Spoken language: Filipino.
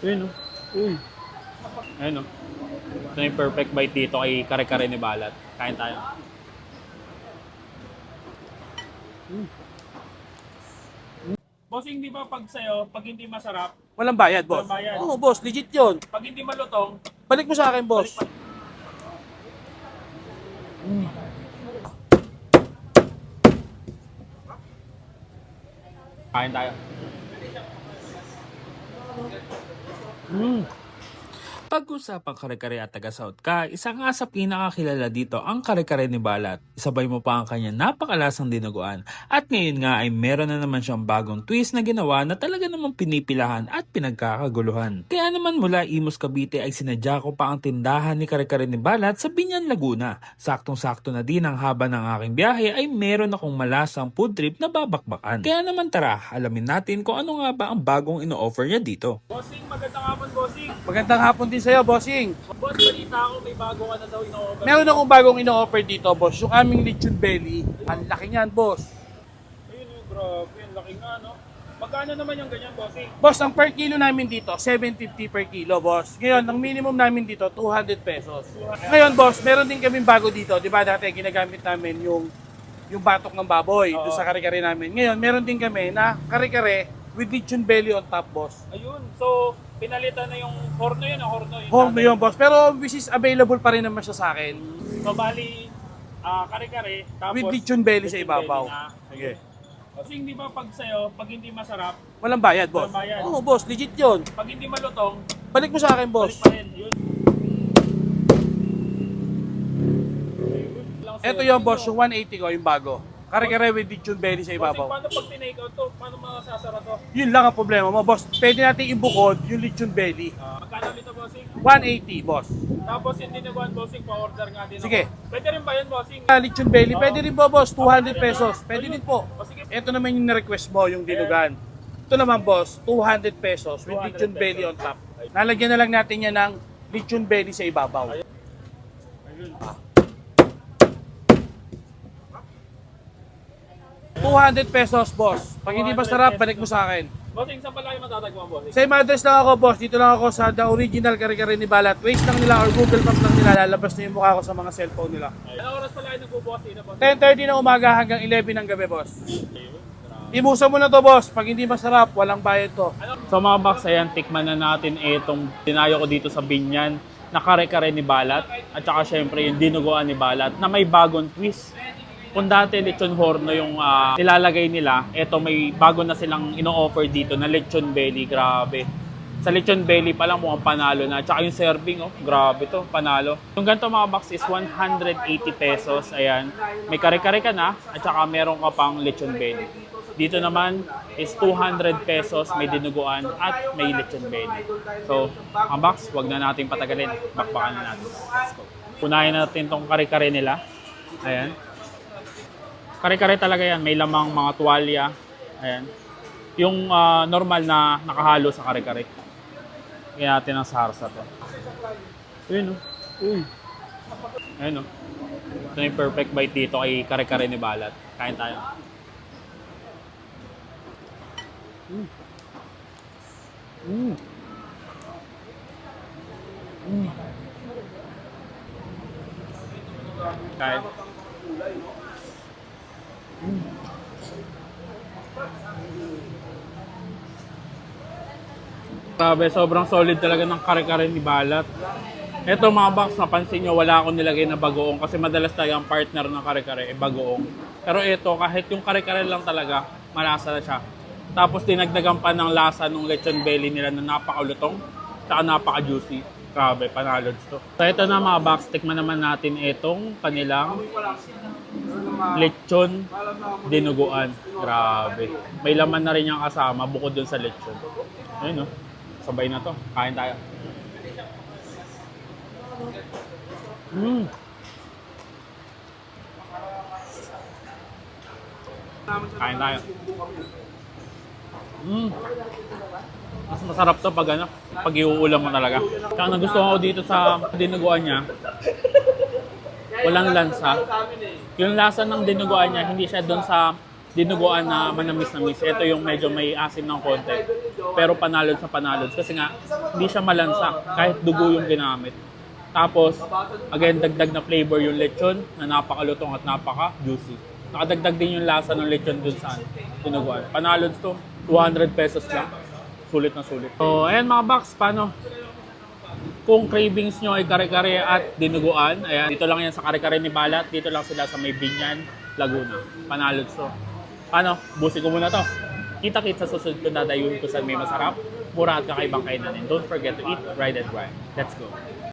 Ayun o. Uy. Ayun o. Ito na yung perfect bite dito kay kare-kare ni Balat. Kain tayo. Bossing, di ba pag sa'yo, pag hindi masarap, Walang bayad, boss. walang bayad. Oo, boss. Legit yun. Pag hindi malutong, Balik mo sa akin, boss. balik kain tayo. Pag-usapang kare-kare at taga-South ka, isa nga sa pinakakilala dito ang kare-kare ni Balat. Isabay mo pa ang kanyang napakalasang dinuguan. At ngayon nga ay meron na naman siyang bagong twist na ginawa na talaga namang pinipilahan at pinagkakaguluhan. Kaya naman mula Imus Cavite ay sinadya ko pa ang tindahan ni kare-kare ni Balat sa Binyan, Laguna. Saktong-sakto na din ang haba ng aking biyahe ay meron akong malasang food trip na babakbakan. Kaya naman tara, alamin natin kung ano nga ba ang bagong ino-offer niya dito. Bossing, magandang hapon, bossing. Magandang hapon din sa'yo, bossing. Boss, balita ako may bago ka na daw ino-offer. Meron akong bagong ino-offer dito, boss. Yung aming lechon belly. Ang laki niyan, boss. Ayun yung grabe, ang laki nga, no? Magkano naman yung ganyan, bossing? Boss, ang per kilo namin dito, 750 per kilo, boss. Ngayon, ang minimum namin dito, 200 pesos. Ngayon, boss, meron din kaming bago dito. Di ba dati ginagamit namin yung batok ng baboy doon sa kare-kare namin. Ngayon, meron din kami na kare-kare with lechon belly on top, boss. Ayun, so pinalitan na yung horno yun, horno yun. Home yun, boss. Pero which is available pa rin naman siya sa akin. So bali, kare-kare, tapos With lechon belly sa lechon ibabaw. belly na. Sige. Kasi hindi ba pag sa'yo, pag hindi masarap, Walang bayad, boss. Walang bayad. Oo, boss. Legit yun. pag hindi malutong, Balik mo sa akin, boss. balik pa rin. Yun. Ito yung boss, yung 180 ko, yung bago. Kare-kare with lechon belly sa Bossing, ibabaw. paano pag tinake out to? Paano masasara to? Yun lang ang problema mo, boss. Pwede natin ibukod yung lechon belly. Magkano nito, bossing? 180, boss. Tapos hindi na bossing, pa-order nga din Sige. ako. Pwede rin ba yun, bossing? Lechon belly, pwede rin po, boss. 200 pesos. Pwede din po. O sige, Ito naman yung na-request mo, yung dinugan. Ito naman, boss, 200 pesos with 200 lechon belly on top. Nalagyan na lang natin yan ng lechon belly sa ibabaw. 200 pesos, boss. Pag hindi 200 masarap, pesos. balik mo sa akin. bossing, saan pala kayo matatagpuan, bossing? Same address lang ako, boss. Dito lang ako sa The Original Kare-Kare ni Balat. Waze lang nila or Google Maps lang nila. Lalabas na yung mukha ko sa mga cellphone nila. Ano oras pala kayo nagbubukas dito, bossing? 10:30 ng umaga hanggang 11 ng gabi, boss. Ibusan mo na to, boss. Pag hindi masarap, walang bayad to. So mga box, ayan, tikman na natin itong dinayo ko dito sa Binyan na kare-kare ni Balat at saka syempre yung dinuguan ni Balat na may bagong twist. Kung dati lechon horno yung nilalagay nila, eto may bago na silang ino-offer dito na lechon belly, grabe. Sa lechon belly pa lang mukhang panalo na. At saka yung serving, oh, grabe to, panalo. Yung ganito mga box is 180 pesos, ayan. May kare-kare ka na at saka meron ka pang lechon belly. Dito naman is 200 pesos, may dinuguan at may lechon belly. So, ang box, wag na natin patagalin. Bakbakan na natin. Let's go. Punahin natin tong kare-kare nila. Ayan. Kare-kare talaga yan. May lamang mga tuwalya. Ayan. Yung normal na nakahalo sa kare-kare. Kaya natin ang sarsa to. Ayun o. Uy. Ayun o. Ito na yung perfect bite dito kay kare-kare ni Balat. Kain tayo. Kain. Grabe, sobrang solid talaga ng kare-kare ni Balat. Ito mga box, napansin nyo, wala akong nilagay na bagoong kasi madalas talaga ang partner ng kare-kare ay bagoong. Pero ito, kahit yung kare-kare lang talaga, malasa na siya. Tapos dinagdagan pa ng lasa ng lechon belly nila na napakalutong, saka napaka-juicy. Grabe, panalo to. So ito na mga box, tikman naman natin itong kanilang lechon dinuguan. Grabe. May laman na rin yung kasama bukod dun sa lechon. Ayun, no? Sabay na to. Kain tayo. Kain tayo. Mas masarap to pag ano, pag iuulam mo talaga. Kaya nagustuhan ko dito sa dinuguan niya, walang lansa. Yung lasa ng dinuguan niya, hindi siya doon sa dinuguan na manamis-namis. Ito yung medyo may asim ng konti. Pero panalod sa panalod. Kasi nga, hindi siya malansa kahit dugo yung ginamit. Tapos, again, dagdag na flavor yung lechon na napakalutong at napaka-juicy. Nakadagdag din yung lasa ng lechon dun sa dinuguan. Panalod to, 200 pesos lang. Sulit na sulit. So, ayan mga box, paano? Kung cravings nyo ay kare-kare at dinuguan, ayan, dito lang yan sa kare-kare ni Balat. Dito lang sila sa may Binyan, Laguna. Panalod to. Paano? Busi ko muna to. Kita-kits sa susunod ko dadayun ko sa may masarap, mura at kakaibang kainan. And don't forget to eat, ride, and grind. Let's go.